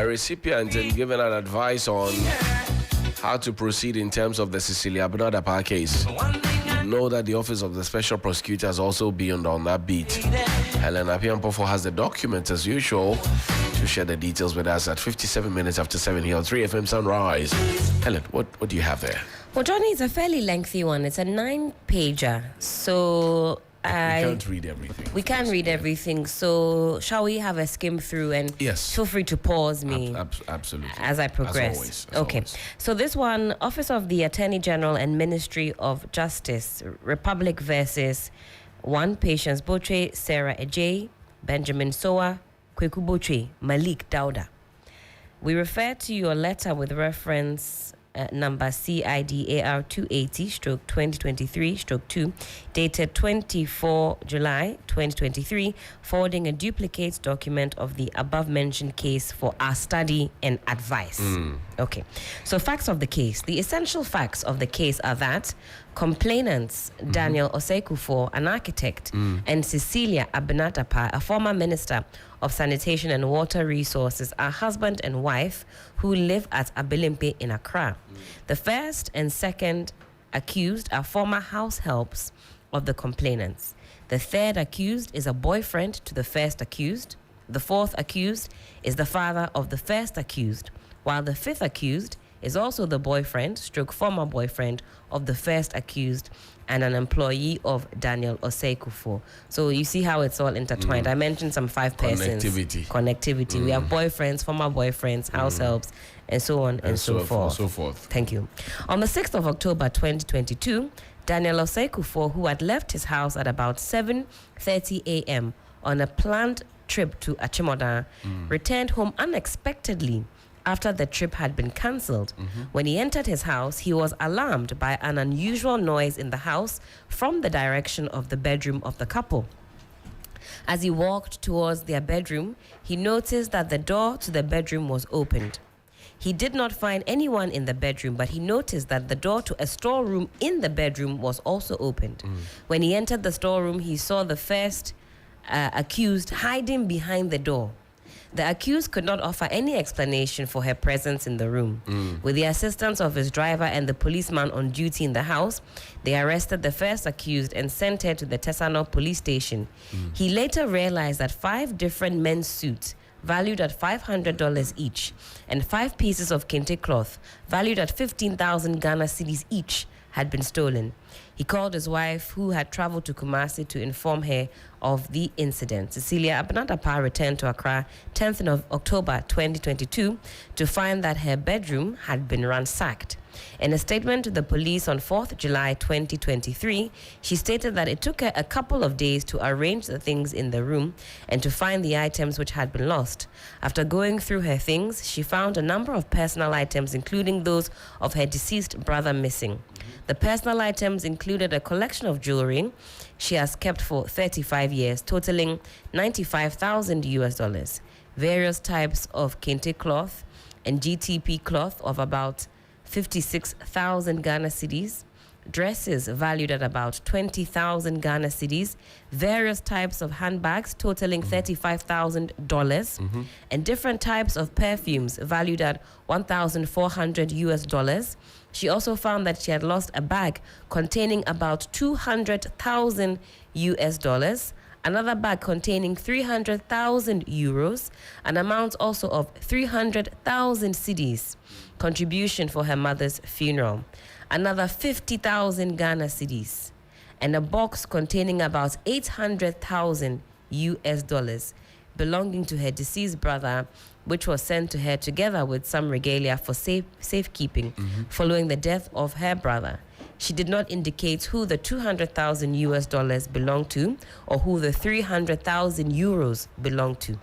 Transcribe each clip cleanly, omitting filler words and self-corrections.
recipient and given an advice on how to proceed in terms of the Cecilia Dapaah case. Know that the Office of the Special Prosecutor has also been on that beat. Helen Apiampofo has the documents as usual to share the details with us at 57 minutes after 7 here on 3FM Sunrise. Helen, what do you have there? Well, Johnny, it's a fairly lengthy one. It's a 9-pager. So we can't read everything. We can't read everything. So shall we have a skim through and feel free to pause me absolutely as I progress. As always. So this one, Office of the Attorney General and Ministry of Justice, Republic versus one Patience Botre, Sarah Ejay, Benjamin Soa, Kweku Botre, Malik Dauda. We refer to your letter with reference number CIDAR 280/2023/2, dated 24 July 2023, forwarding a duplicate document of the above-mentioned case for our study and advice. Okay, so facts of the case. The essential facts of the case are that complainants Daniel Osei-Kuffour, an architect, and Cecilia Dapaah, a former minister of Sanitation and Water Resources, are husband and wife who live at Abelempe in Accra. The first and second accused are former house helps of the complainants. The third accused is a boyfriend to the first accused. The fourth accused is the father of the first accused, while the fifth accused is also the boyfriend, former boyfriend of the first accused and an employee of Daniel Osei-Kuffour. So you see how it's all intertwined. I mentioned some 5 persons. Connectivity. We have boyfriends, former boyfriends, house helps, and so on and so forth. Thank you. On the 6th of October 2022, Daniel Osei-Kuffour, who had left his house at about 7:30 a.m. on a planned trip to Achimota, returned home unexpectedly after the trip had been cancelled. When he entered his house, he was alarmed by an unusual noise in the house from the direction of the bedroom of the couple. As he walked towards their bedroom, he noticed that the door to the bedroom was opened. He did not find anyone in the bedroom, but he noticed that the door to a storeroom in the bedroom was also opened. When he entered the storeroom, he saw the first accused hiding behind the door. The accused could not offer any explanation for her presence in the room. With the assistance of his driver and the policeman on duty in the house, they arrested the first accused and sent her to the Tesano police station. He later realized that 5 different men's suits valued at $500 each and 5 pieces of kente cloth valued at 15,000 Ghana cedis each had been stolen. He called his wife, who had traveled to Kumasi, to inform her of the incident. Cecilia Dapaah returned to Accra 10th of October 2022 to find that her bedroom had been ransacked. In a statement to the police on 4th July 2023, she stated that it took her a couple of days to arrange the things in the room and to find the items which had been lost. After going through her things, she found a number of personal items, including those of her deceased brother, missing. The personal items included a collection of jewelry she has kept for 35 years, totaling $95,000, various types of kente cloth and GTP cloth of about 56,000 Ghana cedis, dresses valued at about 20,000 Ghana cedis, various types of handbags totaling $35,000, and different types of perfumes valued at $1,400. She also found that she had lost a bag containing about $200,000, another bag containing 300,000 euros, an amount also of 300,000 cedis, contribution for her mother's funeral, another 50,000 Ghana cedis, and a box containing about 800,000 US dollars belonging to her deceased brother, which was sent to her together with some regalia for safekeeping following the death of her brother. She did not indicate who the 200,000 US dollars belonged to or who the 300,000 euros belonged to.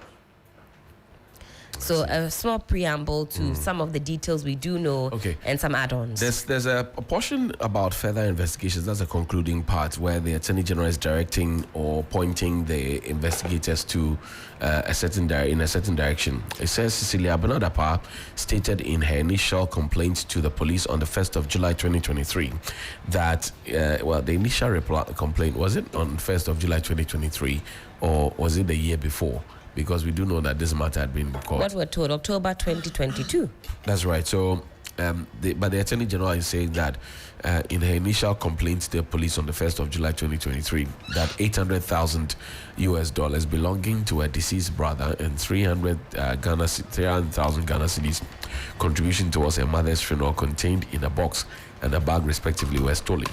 So a small preamble to some of the details we do know and some add-ons. There's a portion about further investigations. That's a concluding part where the Attorney General is directing or pointing the investigators to a certain direction. It says Cecilia Dapaah stated in her initial complaint to the police on the 1st of July 2023 that, the initial complaint, was it on 1st of July 2023 or was it the year before? because we do know that this matter had been in court. What we're told, October 2022. That's right. So, but the Attorney General is saying that in her initial complaint to the police on the 1st of July 2023, that $800,000 belonging to her deceased brother and 300,000 Ghana cedis contribution towards her mother's funeral contained in a box and a bag respectively were stolen.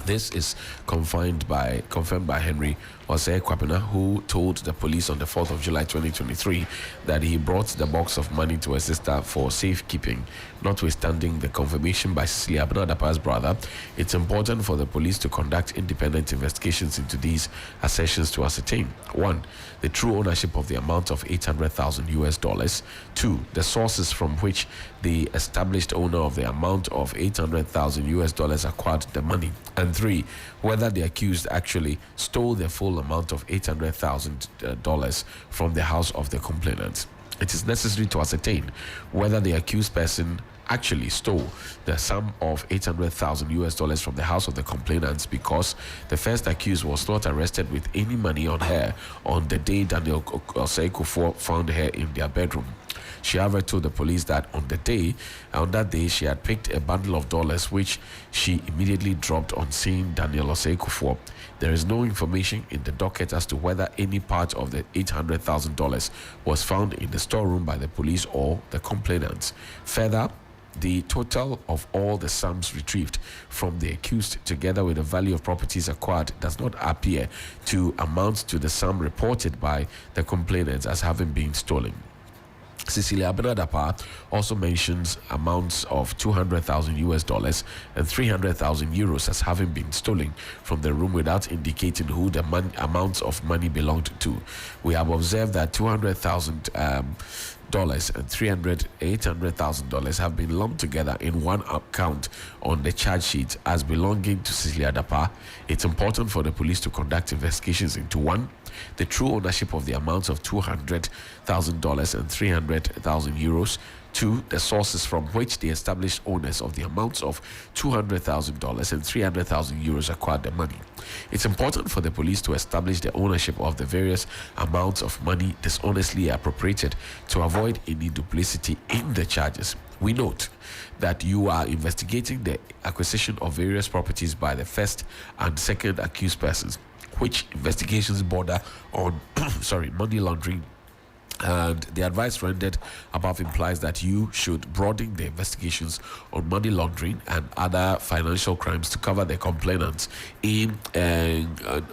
This is confirmed by Henry Osei Kwapena, who told the police on the 4th of July 2023 that he brought the box of money to his sister for safekeeping. Notwithstanding the confirmation by Cecilia, Dapaah's brother, it's important for the police to conduct independent investigations into these assertions to ascertain: 1. The true ownership of the amount of $800,000. 2. The sources from which the established owner of the amount of $800,000 acquired the money. And 3. Whether the accused actually stole the full amount of $800,000 from the house of the complainant. It is necessary to ascertain whether the accused person actually stole the sum of $800,000 from the house of the complainants, because the first accused was not arrested with any money on her on the day Daniel Osei Kufuor found her in their bedroom. She however told the police that on that day she had picked a bundle of dollars which she immediately dropped on seeing Daniel Osei Kufuor. There is no information in the docket as to whether any part of the $800,000 was found in the storeroom by the police or the complainants. Further, the total of all the sums retrieved from the accused, together with the value of properties acquired, does not appear to amount to the sum reported by the complainants as having been stolen. Cecilia Dapaah also mentions amounts of $200,000 and 300,000 euros as having been stolen from the room without indicating who the amounts of money belonged to. We have observed that $200,000 and $800,000 have been lumped together in one account on the charge sheet as belonging to Cecilia Dapaah. It's important for the police to conduct investigations into: 1. The true ownership of the amounts of $200,000 and 300,000 euros. 2. The sources from which the established owners of the amounts of $200,000 and 300,000 euros acquired the money. It's important for the police to establish the ownership of the various amounts of money dishonestly appropriated to avoid any duplicity in the charges. We note that you are investigating the acquisition of various properties by the first and second accused persons, which investigations border on money laundering, and the advice rendered above implies that you should broaden the investigations on money laundering and other financial crimes to cover the complainants in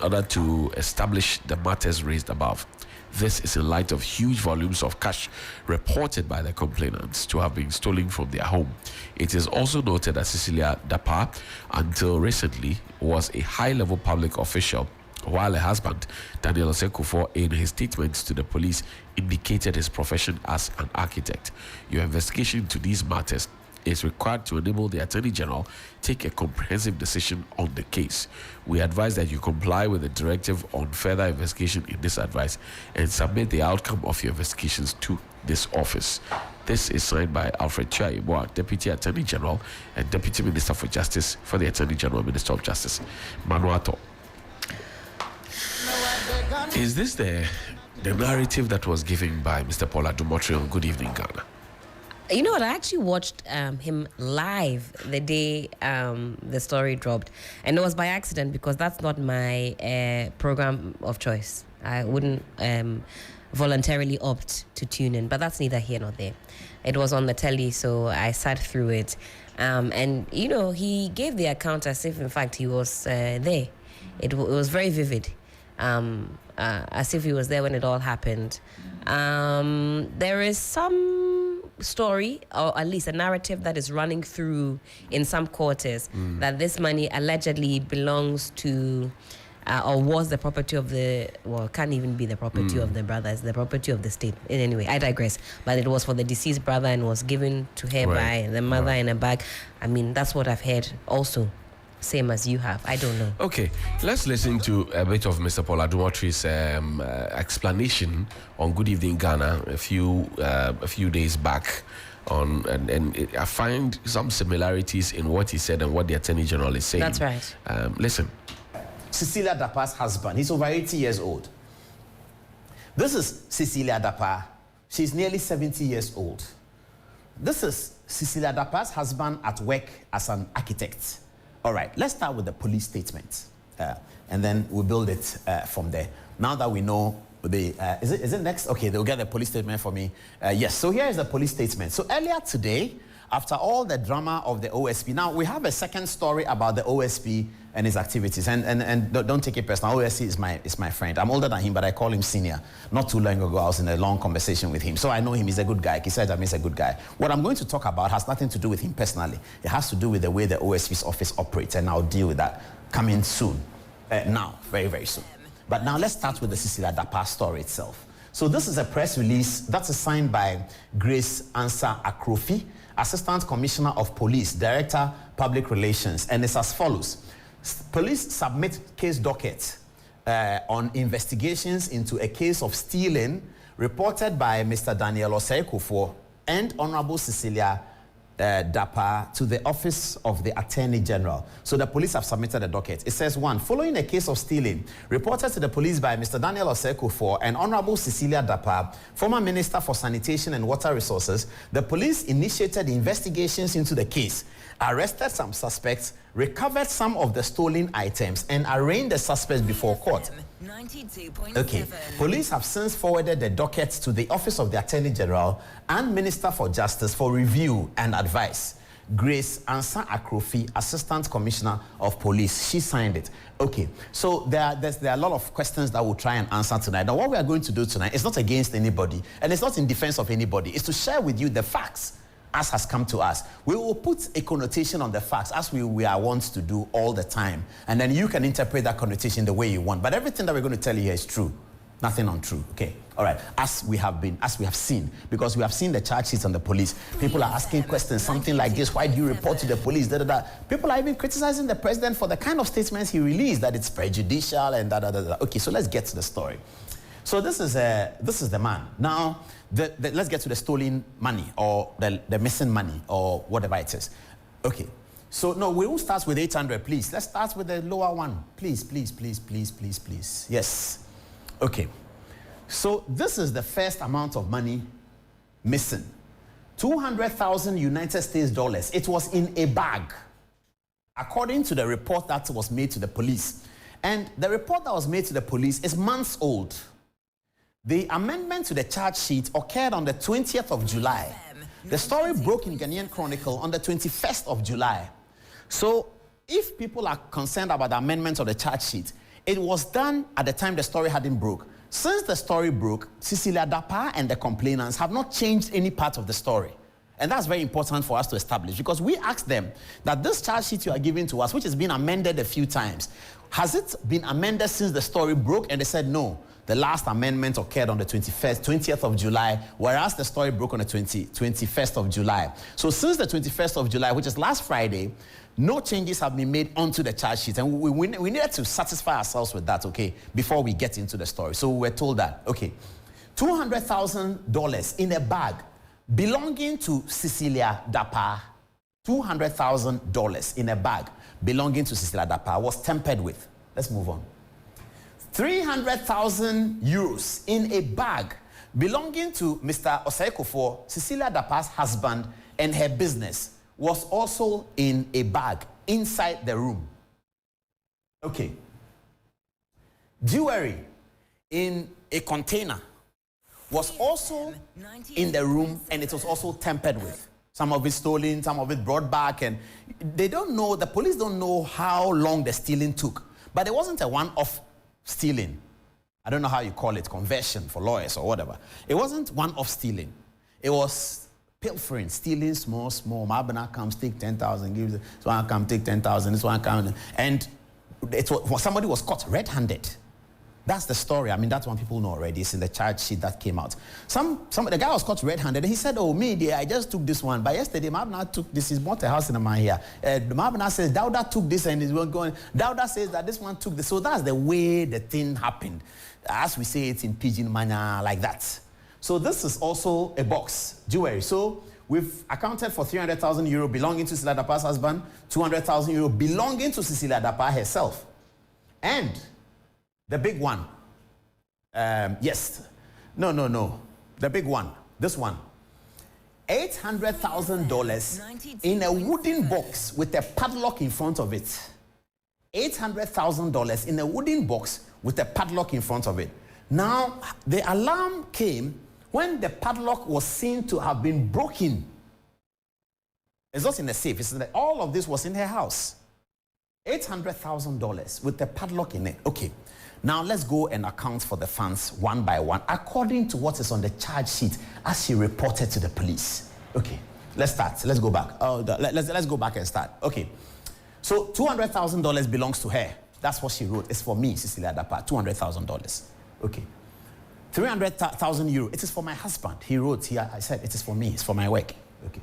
order to establish the matters raised above. This is in light of huge volumes of cash reported by the complainants to have been stolen from their home. It is also noted that Cecilia Dapaah, until recently, was a high-level public official, while her husband, Daniel Osei Kufuor, in his statements to the police, indicated his profession as an architect. Your investigation into these matters is required to enable the Attorney General take a comprehensive decision on the case. We advise that you comply with the directive on further investigation in this advice and submit the outcome of your investigations to this office. This is signed by Alfred Chiaibua, Deputy Attorney General and Deputy Minister for Justice for the Attorney General and Minister of Justice, Manuato. Is this the narrative that was given by Mr. Paul Adumotri on Good Evening Ghana? You know what? I actually watched him live the day the story dropped, and it was by accident because that's not my program of choice. I wouldn't voluntarily opt to tune in, but that's neither here nor there. It was on the telly, so I sat through it, and you know, he gave the account as if, in fact, he was there. It was very vivid. As if he was there when it all happened. There is some story, or at least a narrative, that is running through in some quarters that this money allegedly belongs to or was the property of can't even be the property of the brother, it's the property of the state. Anyway, I digress. But it was for the deceased brother and was given to her by the mother in a bag. I mean, that's what I've heard also. Same as you have. I don't know. Okay, let's listen to a bit of Mr. Paul Adumotri's explanation on Good Evening Ghana a few days back. I find some similarities in what he said and what the Attorney General is saying. That's right. Listen. Cecilia Dapaah's husband, he's over 80 years old. This is Cecilia Dapaah. She's nearly 70 years old. This is Cecilia Dapaah's husband at work as an architect. All right, let's start with the police statement, and then we'll build it from there. Now that we know the, is it next? Okay, they'll get the police statement for me. Yes, so here is the police statement. So earlier today, after all the drama of the OSP, now we have a second story about the OSP and his activities. And don't take it personal. OSP is my friend. I'm older than him, but I call him senior. Not too long ago, I was in a long conversation with him. So I know him. He's a good guy. He said he's a good guy. What I'm going to talk about has nothing to do with him personally. It has to do with the way the OSP's office operates, and I'll deal with that coming soon. Now, very, very soon. But now let's start with the Cecilia Dapaah story itself. So this is a press release that's signed by Grace Ansa Akrofi, Assistant Commissioner of Police, Director, Public Relations, and it's as follows. Police submit case docket on investigations into a case of stealing reported by Mr. Daniel Osei-Kuffour and Honorable Cecilia Dapaah to the Office of the Attorney General. So the police have submitted a docket. It says, 1, following a case of stealing reported to the police by Mr. Daniel Osei-Kuffour and Honorable Cecilia Dapaah, former Minister for Sanitation and Water Resources, the police initiated investigations into the case, arrested some suspects, recovered some of the stolen items, and arraigned the suspects before court. Okay, police have since forwarded the docket to the Office of the Attorney General and Minister for Justice for review and advice. Grace Ansa Akrofi, Assistant Commissioner of Police, she signed it. Okay, so there are a lot of questions that we'll try and answer tonight. Now, what we are going to do tonight is not against anybody, and it's not in defense of anybody. It's to share with you the facts as has come to us. We will put a connotation on the facts as we are wont to do all the time. And then you can interpret that connotation the way you want. But everything that we're going to tell you here is true. Nothing untrue. Okay. All right. As we have seen, because we have seen the charge sheets on the police. People are asking questions, something like this. Why do you report to the police? Da, da, da. People are even criticizing the president for the kind of statements he released, that it's prejudicial and da, da, da, da. Okay, so let's get to the story. So this is the man. Now, let's get to the stolen money or the missing money or whatever it is. Okay. So, no, we will start with 800, please. Let's start with the lower one. Please, please, please, please, please, please. Yes. Okay. So this is the first amount of money missing. 200,000 United States dollars. It was in a bag, according to the report that was made to the police. And the report that was made to the police is months old. The amendment to the charge sheet occurred on the 20th of July. The story broke in Ghanaian Chronicle on the 21st of July. So if people are concerned about the amendment of the charge sheet, it was done at the time the story hadn't broke. Since the story broke, Cecilia Dapaah and the complainants have not changed any part of the story. And that's very important for us to establish, because we asked them that this charge sheet you are giving to us, which has been amended a few times, has it been amended since the story broke? And they said no. The last amendment occurred on the 20th of July, whereas the story broke on the 21st of July. So since the 21st of July, which is last Friday, no changes have been made onto the charge sheet. And we needed to satisfy ourselves with that, okay, before we get into the story. So we were told that, okay, $200,000 in a bag belonging to Cecilia Dapaah, $200,000 in a bag belonging to Cecilia Dapaah was tampered with. Let's move on. 300,000 euros in a bag belonging to Mr. Osei-Kuffour, Cecilia Dapaah's husband, and her business was also in a bag inside the room. Okay. Jewelry in a container was also in the room, and it was also tampered with. Some of it stolen, some of it brought back, and they don't know, the police don't know how long the stealing took. But it wasn't a one-off stealing. I don't know how you call it, conversion for lawyers or whatever. It wasn't one-off stealing. It was pilfering, stealing small. Mabana comes, take 10,000, gives this one come, take 10,000, this one come. And somebody was caught red-handed. That's the story. I mean, that's one people know already. It's in the charge sheet that came out. The guy was caught red-handed, and he said, oh, me, dear, I just took this one. But yesterday, Mabna took this. He's bought a house in a man here. Mabna says, Dauda took this, and he's going. Dauda says that this one took this. So that's the way the thing happened. As we say it in pidgin manner, like that. So this is also a box, jewelry. So we've accounted for 300,000 euro belonging to Cecilia Dapaah's husband, 200,000 euro belonging to Cecilia Dapaah herself. And the big one, yes, No. The big one. This one. $800,000 in a wooden box with a padlock in front of it. $800,000 in a wooden box with a padlock in front of it. Now, the alarm came when the padlock was seen to have been broken. It's not in the safe. It's in all of this was in her house. $800,000 with the padlock in it. Okay. Now let's go and account for the funds one by one according to what is on the charge sheet as she reported to the police. Okay. Let's start. Let's go back. Let's go back and start. Okay. So $200,000 belongs to her. That's what she wrote. It's for me, Cecilia Dapaah. $200,000. Okay. 300,000 euro. It is for my husband. He wrote here. I said it is for me. It's for my work. Okay.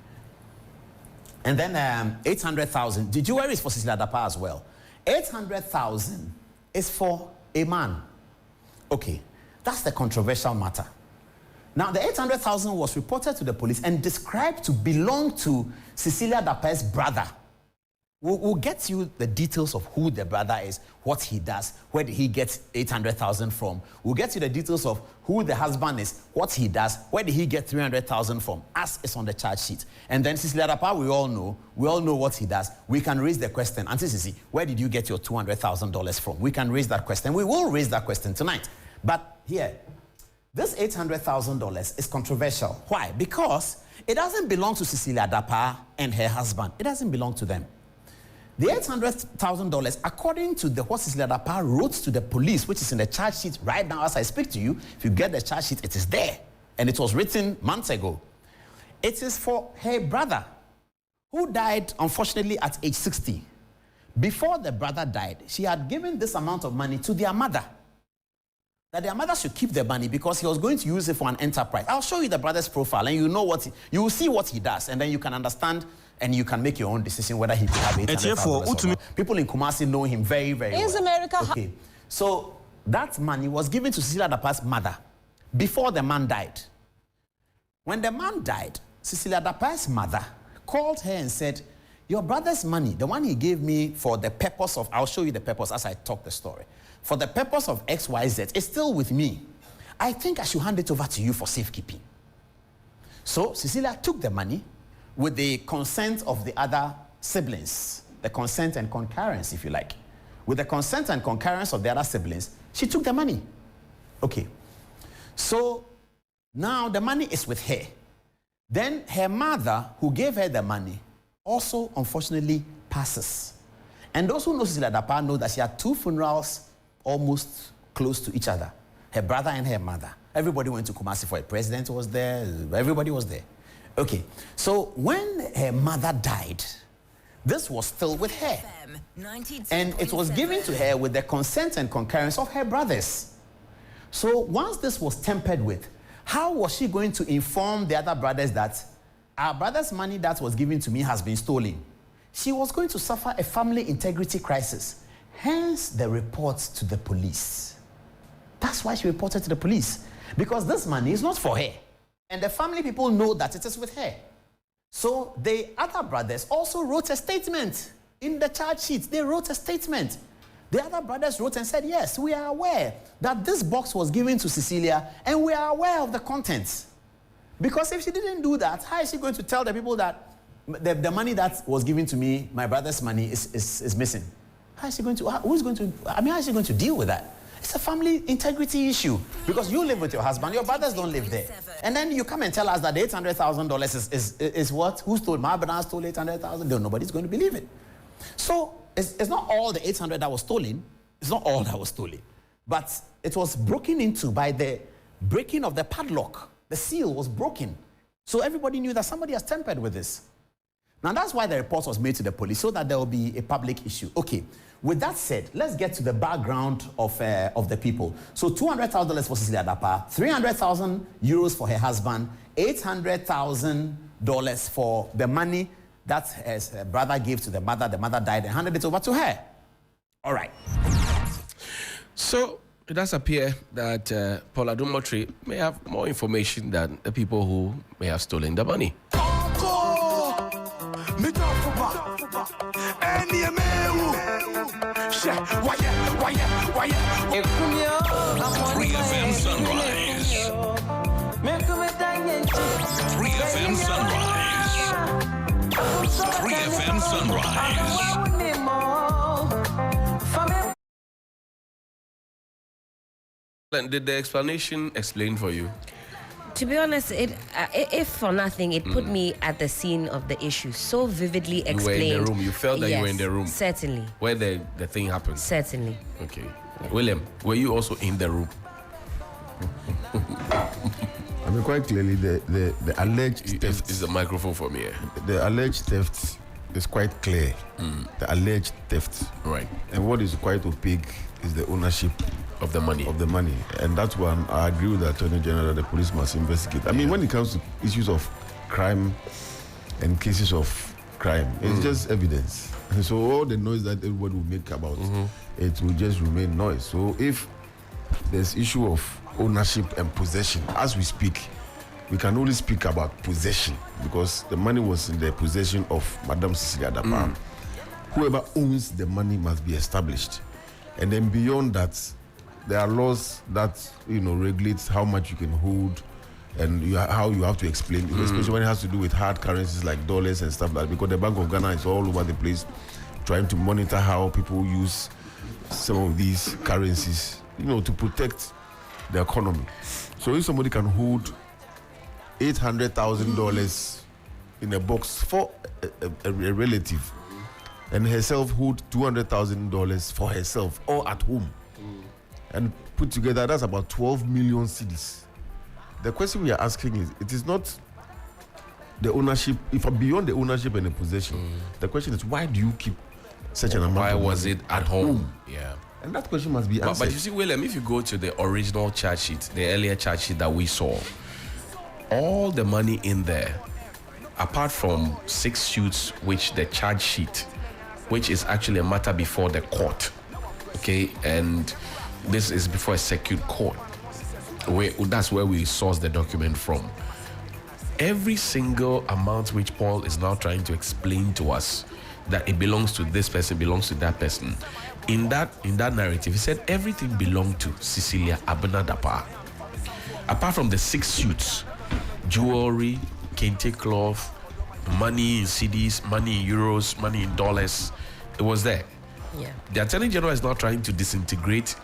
And then 800,000. The jewelry is for Cecilia Dapaah as well. 800,000 is for a man. Okay. That's the controversial matter. Now, the 800,000 was reported to the police and described to belong to Cecilia Dapaah's brother. We'll get you the details of who the brother is, what he does, where did he get 800,000 from. We'll get you the details of who the husband is, what he does, where did he get 300,000 from, as is on the charge sheet. And then Cecilia Dapaah, we all know what he does. We can raise the question, Auntie Cici, where did you get your $200,000 from? We can raise that question. We will raise that question tonight. But here, this $800,000 is controversial. Why? Because it doesn't belong to Cecilia Dapaah and her husband. It doesn't belong to them. The $800,000, according to what Cecilia Dapaah wrote to the police, which is in the charge sheet right now as I speak to you, if you get the charge sheet, it is there. And it was written months ago. It is for her brother, who died, unfortunately, at age 60. Before the brother died, she had given this amount of money to their mother. That their mother should keep the money because he was going to use it for an enterprise. I'll show you the brother's profile, and you will see what he does, and then you can understand and you can make your own decision whether he could have $800,000. People in Kumasi know him very, very well. America. Okay. So that money was given to Cecilia Dapaah's mother before the man died. When the man died, Cecilia Dapaah's mother called her and said, your brother's money, the one he gave me for the purpose of, I'll show you the purpose as I talk the story, for the purpose of XYZ, is still with me. I think I should hand it over to you for safekeeping. So Cecilia took the money with the consent of the other siblings, the consent and concurrence, if you like. With the consent and concurrence of the other siblings, she took the money. Okay. So now the money is with her. Then her mother, who gave her the money, also unfortunately passes. And those who know Cecilia Dapaah know that she had two funerals almost close to each other. Her brother and her mother. Everybody went to Kumasi for it. President was there. Everybody was there. Okay, so when her mother died, this was still with her. And it was given to her with the consent and concurrence of her brothers. So once this was tampered with, how was she going to inform the other brothers that our brother's money that was given to me has been stolen? She was going to suffer a family integrity crisis. Hence the reports to the police. That's why she reported to the police. Because this money is not for her. And the family people know that it is with her. So the other brothers also wrote a statement in the charge sheet. They wrote a statement. The other brothers wrote and said, yes, we are aware that this box was given to Cecilia and we are aware of the contents. Because if she didn't do that, how is she going to tell the people that the money that was given to me, my brother's money, is missing? How is she going to, how is she going to deal with that? It's a family integrity issue because you live with your husband, your brothers don't live there. And then you come and tell us that the $800,000 is what? Who stole? My brother stole $800,000. Nobody's going to believe it. So it's not all the 800 that was stolen. It's not all that was stolen. But it was broken into by the breaking of the padlock. The seal was broken. So everybody knew that somebody has tampered with this. Now that's why the report was made to the police, so that there will be a public issue. Okay. With that said, let's get to the background of the people. So $200,000 for Cecilia Dapaah, 300,000 euros for her husband, $800,000 for the money that her brother gave to the mother. The mother died and handed it over to her. All right. So it does appear that Paula Dumotri may have more information than the people who may have stolen the money. Free FM Sunrise. 3FM Sunrise. 3FM Sunrise. Did the explanation explain for you? To be honest, if for nothing, it put me at the scene of the issue so vividly explained. You were in the room. You felt that you were in the room. Certainly. Where the thing happened. Certainly. Okay. William, were you also in the room? I mean, quite clearly, the alleged theft. Is the microphone for me? The alleged theft is quite clear. The alleged theft. Right. And what is quite opaque is the ownership of the money. And that's one I agree with the Attorney General that the police must investigate. I mean, when it comes to issues of crime and cases of crime, it's just evidence. And so all the noise that everybody will make about it will just remain noise. So if there's issue of ownership and possession, as we speak, we can only speak about possession because the money was in the possession of Madam Cecilia Dapaah. Whoever owns the money must be established. And then beyond that, there are laws that regulates how much you can hold and how you have to explain, especially when it has to do with hard currencies like dollars and stuff like that, because the Bank of Ghana is all over the place trying to monitor how people use some of these currencies, to protect the economy. So if somebody can hold $800,000 in a box for a relative, and herself hold $200,000 for herself or at home, and put together, that's about 12 million cedis. The question we are asking is, it is not the ownership, if beyond the ownership and the possession, the question is, why do you keep such an amount? Why of was money it at home? Yeah. And that question must be answered. But you see, William, if you go to the original charge sheet, the earlier charge sheet that we saw, all the money in there, apart from 6 suits, which the charge sheet, which is actually a matter before the court, okay, and this is before a circuit court, that's where we source the document from. Every single amount which Paul is now trying to explain to us that it belongs to this person, belongs to that person, in that narrative, he said everything belonged to Cecilia Dapaah. Apart from the 6 suits, jewelry, kente cloth, money in cedis, money in euros, money in dollars, it was there. Yeah. The Attorney General is now trying to disintegrate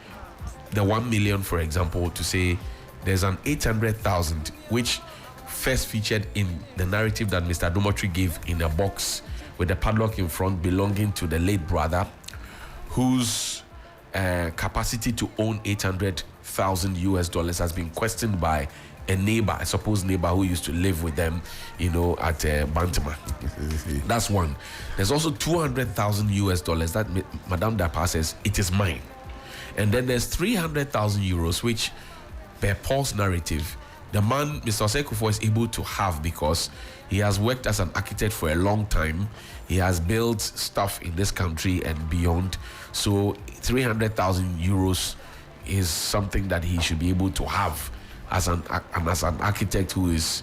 the 1 million, for example, to say there's an 800,000 which first featured in the narrative that Mr. Domotry gave in a box with a padlock in front belonging to the late brother, whose capacity to own $800,000 has been questioned by a neighbor, a supposed neighbor who used to live with them, at Bantama. That's one. There's also $200,000 that Madame Dapaah says it is mine. And then there's 300,000 euros, which per Paul's narrative, the man, Mr. Sekufo, is able to have because he has worked as an architect for a long time. He has built stuff in this country and beyond. So 300,000 euros is something that he should be able to have as an architect who is,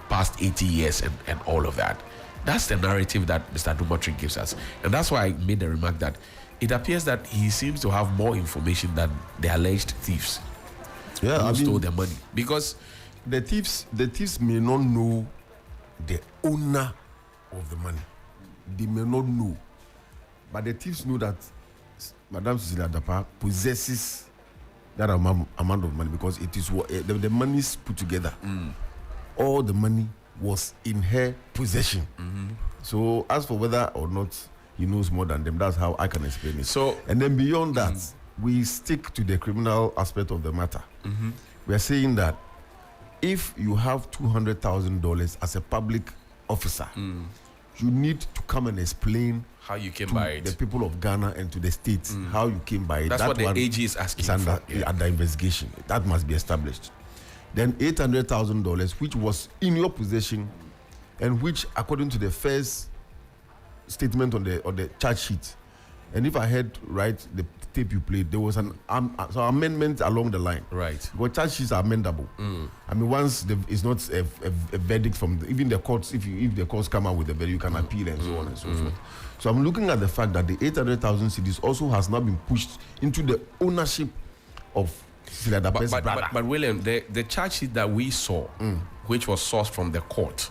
past 80 years and all of that. That's the narrative that Mr. Domotry gives us. And that's why I made the remark that it appears that he seems to have more information than the alleged thieves who stole the money. Because the thieves may not know the owner of the money. They may not know. But the thieves know that Madame Cecilia Dapaah possesses that amount of money because it is what the money is put together. All the money was in her possession. So as for whether or not he knows more than them, that's how I can explain it. So, and then beyond that, we stick to the criminal aspect of the matter. We are saying that if you have $200,000 as a public officer, you need to come and explain how you came to by it, the people of Ghana and to the states how you came by it. That's what the AG is asking under investigation. That must be established. Then $800,000, which was in your possession, and which, according to the first statement on the charge sheet, and if I heard right the tape you played, there was an amendment along the line. Right. Because charge sheets are amendable. I mean, once it's not a verdict from even the courts, if the courts come out with a verdict, you can appeal and so on and so forth. So I'm looking at the fact that the 800,000 cedis also has now been pushed into the ownership of Cecilia Dapaah's brother. But William, the charge sheet that we saw which was sourced from the court,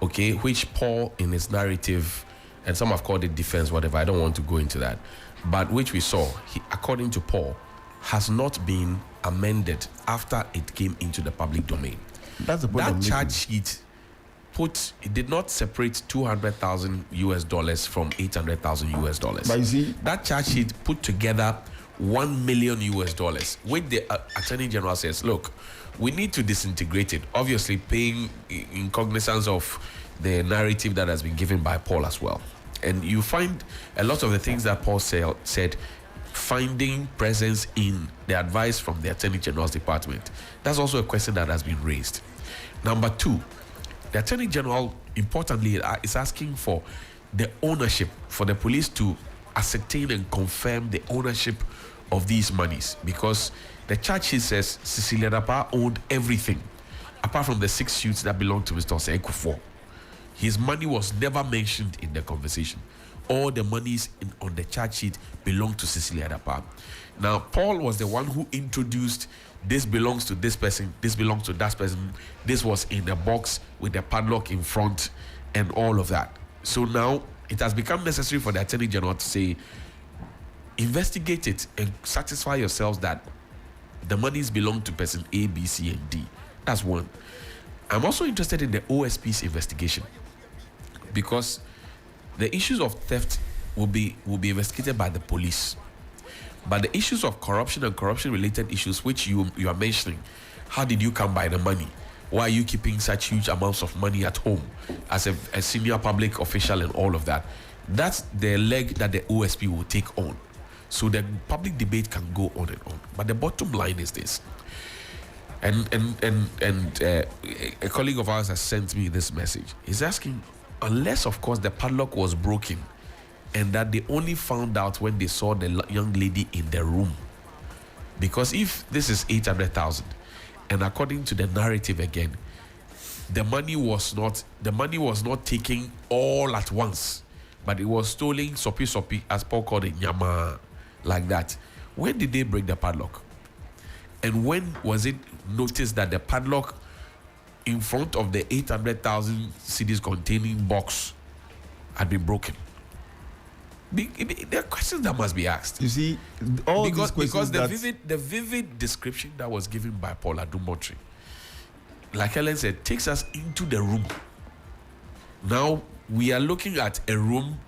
okay, which Paul in his narrative, and some have called it defense, whatever, I don't want to go into that, but which we saw, according to Paul, has not been amended after it came into the public domain. That's the point. That charge sheet it did not separate $200,000 from $800,000. But you see, that charge sheet put together $1 million, which the Attorney General says, look, we need to disintegrate it. Obviously, paying in cognizance of the narrative that has been given by Paul as well. And you find a lot of the things that Paul said finding presence in the advice from the Attorney General's department. That's also a question that has been raised. Number two, the Attorney General, importantly, is asking for the ownership, for the police to ascertain and confirm the ownership of these monies, because the charge sheet says Cecilia Dapaah owned everything apart from the 6 suits that belonged to Mr. Osei. His money was never mentioned in the conversation. All the monies on the charge sheet belonged to Cecilia Dapaah. Now, Paul was the one who introduced this belongs to this person, this belongs to that person, this was in a box with a padlock in front and all of that. So now it has become necessary for the Attorney General to say, investigate it and satisfy yourselves that the monies belong to person A, B, C, and D. That's one. I'm also interested in the OSP's investigation, because the issues of theft will be investigated by the police. But the issues of corruption and corruption-related issues, which you are mentioning, how did you come by the money? Why are you keeping such huge amounts of money at home as a senior public official and all of that? That's the leg that the OSP will take on. So the public debate can go on and on. But the bottom line is this. And a colleague of ours has sent me this message. He's asking, unless, of course, the padlock was broken, and that they only found out when they saw the young lady in the room. Because if this is 800,000, and according to the narrative again, the money was not taken all at once, but it was stolen sopi, as Paul called it, nyama, like that. When did they break the padlock? And when was it noticed that the padlock in front of the 800,000 CDs containing box had been broken? There are questions that must be asked. You see, all these questions because the vivid description that was given by Paul Adumotri, like Helen said, takes us into the room. Now we are looking at a room,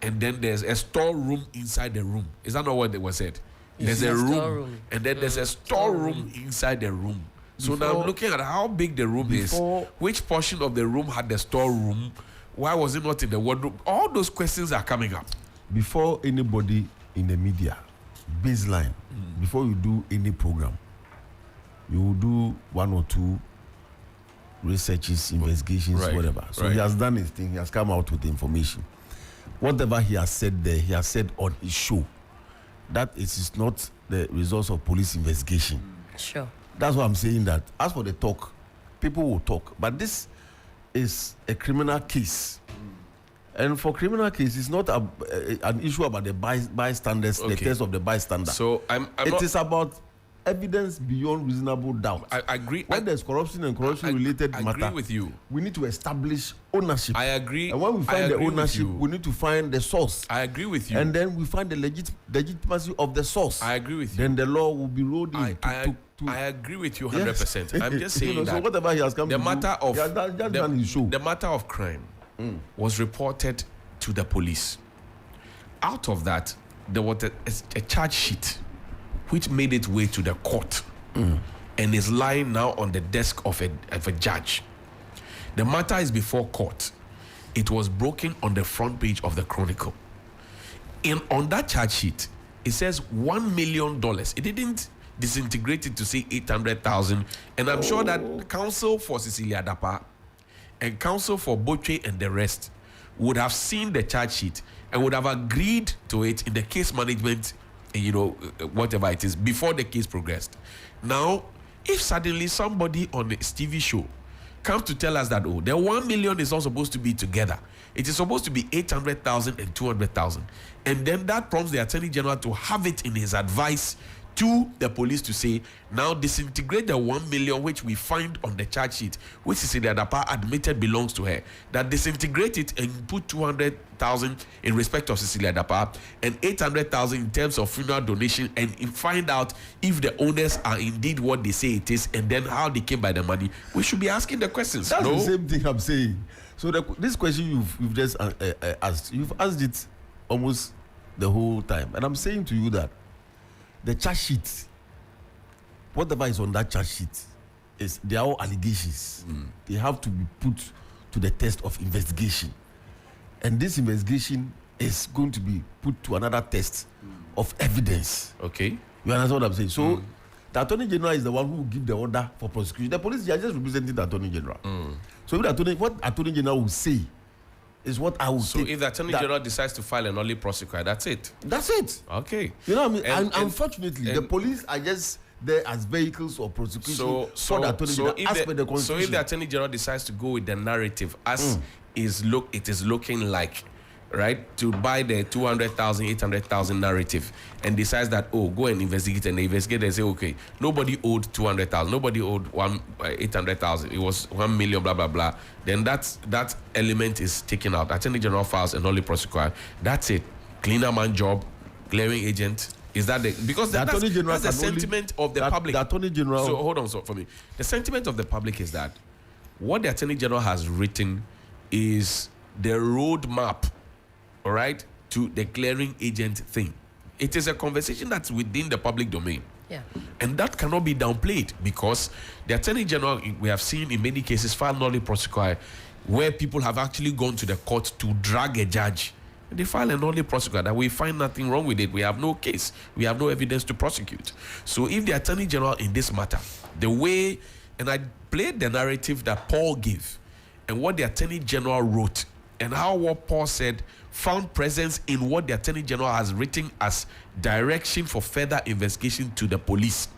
and then there's a storeroom inside the room. Is that not what they was said? There's a room, and then there's a storeroom inside the room. So now I'm looking at how big the room is, which portion of the room had the storeroom. Why was it not in the wardrobe? All those questions are coming up. Before anybody in the media, baseline, before you do any program, you will do 1 or 2 researches, investigations, whatever. So he has done his thing. He has come out with information. Whatever he has said there, he has said on his show. That is not the results of police investigation. Sure. That's why I'm saying that. As for the talk, people will talk. But this is a criminal case. And for criminal case, it's not an issue about the bystanders, the case of the bystander. So it is about evidence beyond reasonable doubt. I agree. When there's corruption and corruption-related matter, I agree with you. We need to establish ownership. I agree. And when we find the ownership, we need to find the source. I agree with you. And then we find the legitimacy of the source. I agree with you. Then the law will be rolled in. I agree with you 100%. Yes. I'm just saying that. So whatever he has come the to matter do, of the matter of crime was reported to the police. Out of that, there was a charge sheet which made its way to the court and is lying now on the desk of a judge. The matter is before court. It was broken on the front page of the Chronicle. On that charge sheet, it says $1 million. It didn't disintegrate it to say 800,000. And I'm sure that counsel for Cecilia Dapaah and counsel for Botwe and the rest would have seen the charge sheet and would have agreed to it in the case management, whatever it is, before the case progressed. Now, if suddenly somebody on a TV show comes to tell us that, the 1 million is not supposed to be together, it is supposed to be 800,000 and 200,000, and then that prompts the Attorney General to have it in his advice to the police to say, now disintegrate the 1 million which we find on the charge sheet, which Cecilia Dapaah admitted belongs to her. That disintegrate it and put 200,000 in respect of Cecilia Dapaah and 800,000 in terms of funeral donation, and find out if the owners are indeed what they say it is, and then how they came by the money. We should be asking the questions. That's the same thing I'm saying. So this question you've just asked, you've asked it almost the whole time, and I'm saying to you that the charge sheet, whatever is on that charge sheet, they are all allegations. They have to be put to the test of investigation, and this investigation is going to be put to another test of evidence. Okay, you understand what I'm saying? So the Attorney General is the one who will give the order for prosecution. The police are just representing the Attorney General. So what Attorney General will say is what I will say. So if the Attorney General decides to file an only prosecutor, that's it. That's it. Okay. You know what I mean? And unfortunately, the police are just there as vehicles of prosecution for the Attorney General as per the Constitution. So if the Attorney General decides to go with the narrative as it is looking like, right, to buy the 200,000, 800,000 narrative, and decides that, oh, go and investigate, and they investigate and say, okay, nobody owed 200,000, nobody owed 800,000, it was 1 million, blah blah blah. Then that element is taken out. Attorney General files and only prosecutor. That's it. Cleaner man job, glaring agent. Is that because that's the sentiment of the public? The Attorney General. So hold on, so for me, the sentiment of the public is that what the Attorney General has written is the roadmap, all right, to the clearing agent thing. It is a conversation that's within the public domain. Yeah. And that cannot be downplayed, because the Attorney General, we have seen in many cases, file nolli prosequi, where people have actually gone to the court to drag a judge. And they file a nolli prosequi that we find nothing wrong with it. We have no case. We have no evidence to prosecute. So if the Attorney General in this matter, the way, and I played the narrative that Paul gave and what the Attorney General wrote, and how what Paul said found presence in what the Attorney General has written as direction for further investigation to the police.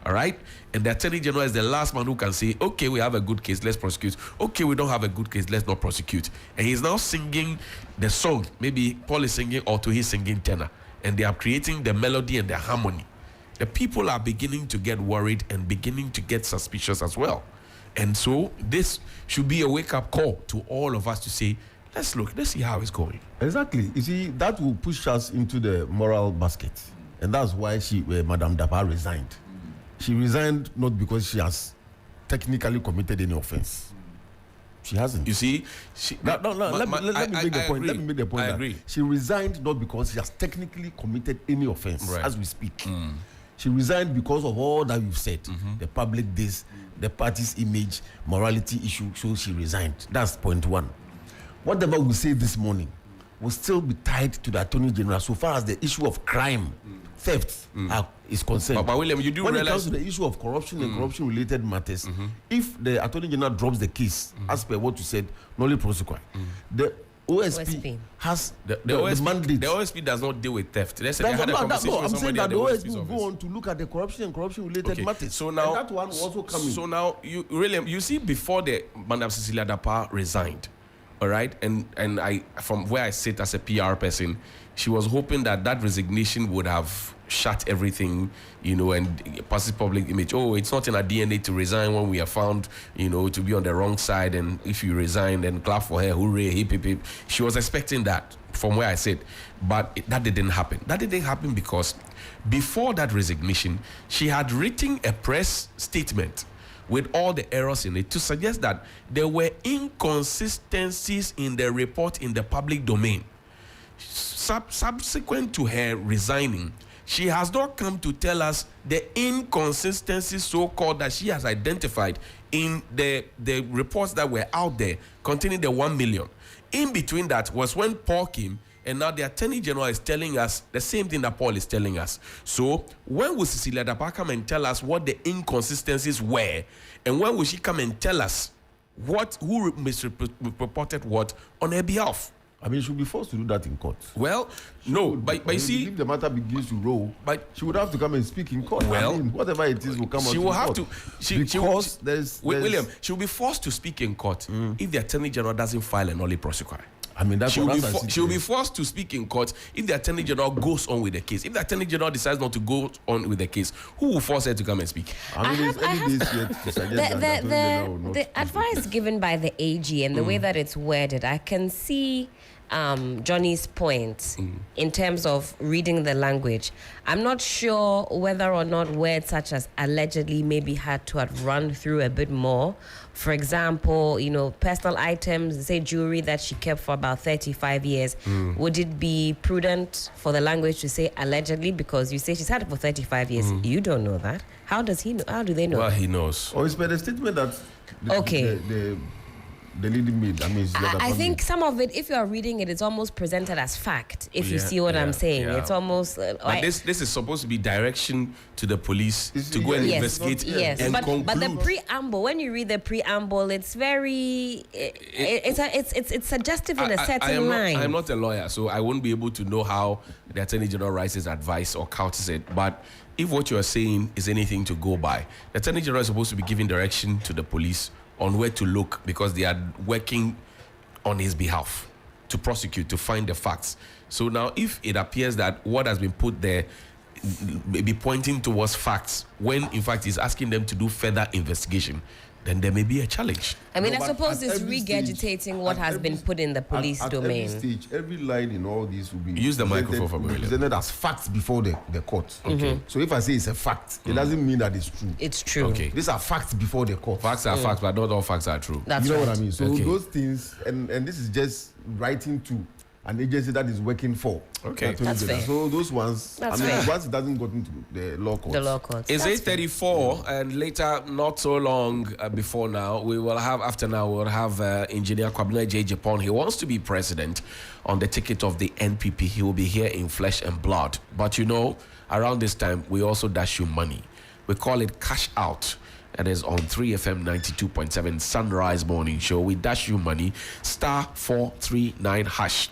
All right? And the Attorney General is the last man who can say, okay, we have a good case, let's prosecute. Okay, we don't have a good case, let's not prosecute. And he's now singing the song. Maybe Paul is singing, or to he's singing tenor. And they are creating the melody and the harmony. The people are beginning to get worried and beginning to get suspicious as well. And so this should be a wake-up call to all of us to say, let's see how it's going. Exactly. You see, that will push us into the moral basket. And that's why Madame Dapaah resigned. She resigned not because she has technically committed any offense. She hasn't. You see, let me make the point. Let me make the point. I agree. She resigned not because she has technically committed any offense, right, as we speak. She resigned because of all that we've said. The public this, the party's image, morality issue. So she resigned. That's point one. Whatever we say this morning will still be tied to the Attorney General so far as the issue of crime, theft is concerned. But William, you do when realize, it comes to the issue of corruption and corruption-related matters, if the Attorney General drops the case, as per what you said, nolli prosequi, the OSP has the mandate. The OSP does not deal with theft. I'm saying that the OSP will go on to look at the corruption-related matters. So now, and that one will also come in. So now, William, you see, before the Madam Cecilia Dapaah resigned, all right, and I, from where I sit as a PR person, she was hoping that resignation would have shut everything, and passive public image. Oh, it's not in our DNA to resign when we are found, to be on the wrong side, and if you resign, then clap for her, hooray, hip hip hip. She was expecting that from where I sit, but that didn't happen. That didn't happen because before that resignation, she had written a press statement with all the errors in it to suggest that there were inconsistencies in the report in the public domain. Subsequent to her resigning, she has not come to tell us the inconsistencies, so-called, that she has identified in the reports that were out there containing the 1 million. In between that was when Paul came, and now the Attorney General is telling us the same thing that Paul is telling us. So when will Cecilia Dapaah come and tell us what the inconsistencies were? And when will she come and tell us who misreported what on her behalf? I mean, she should be forced to do that in court. Well, but you see, if the matter begins to roll, but she would have to come and speak in court. Well, I mean, whatever it is will come out. She will have to. William, she will be forced to speak in court if the Attorney General doesn't file a nolli prosequi. I mean, that's She'll what she'll be forced to speak in court if the Attorney General goes on with the case. If the Attorney General decides not to go on with the case, who will force her to come and speak? I mean, it's early days yet to suggest that Attorney General will not the speak. advice given by the AG and the way that it's worded, I can see Johnny's point in terms of reading the language. I'm not sure whether or not words such as allegedly maybe had to have run through a bit more. For example, personal items, say jewelry that she kept for about 35 years. Would it be prudent for the language to say allegedly, because you say she's had it for 35 years? You don't know that. How does he know? How do they know? Well, that? he knows. Or it's by the statement that the lady made. I mean, I think some of it, if you are reading it, it's almost presented as fact. If you see what I'm saying, it's almost. But this is supposed to be direction to the police to go and investigate and conclude. But the preamble, when you read the preamble, it's very it's suggestive in a certain line. I'm not a lawyer, so I won't be able to know how the Attorney General writes his advice or counters it. But if what you are saying is anything to go by, the Attorney General is supposed to be giving direction to the police on where to look, because they are working on his behalf to prosecute, to find the facts. So now, if it appears that what has been put there may be pointing towards facts, when in fact he's asking them to do further investigation, then there may be a challenge. I mean, No, I suppose it's regurgitating what has been put in the police domain. At every stage, every line in all these will be Use the microphone for me. presented as facts before the court. Okay. So if I say it's a fact, it doesn't mean that it's true. It's true. Okay. These are facts before the court. Facts are facts, but not all facts are true. That's You know right. what I mean? So Okay. those things, and this is just writing to an agency that is working for. Okay. Attorney That's General. fair. So those ones, That's I mean, fair. once it doesn't go into the law courts. The law courts. It's That's 8:34, and later, not so long before now, after we'll have Engineer Kwabena J. Japan. He wants to be president on the ticket of the NPP. He will be here in flesh and blood. But around this time, we also dash you money. We call it cash out. It is on 3FM 92.7 Sunrise Morning Show. We dash you money, *439#.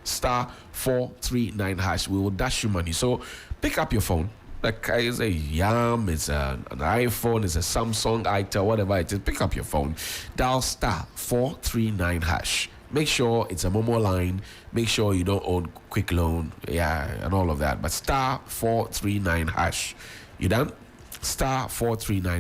*439#. We will dash you money. So pick up your phone. Like it's a Yam, it's an iPhone, it's a Samsung, itel, whatever it is. Pick up your phone. Dial *439#. Make sure it's a Momo line. Make sure you don't own quick loan. And all of that. But *439#. You done? *439#.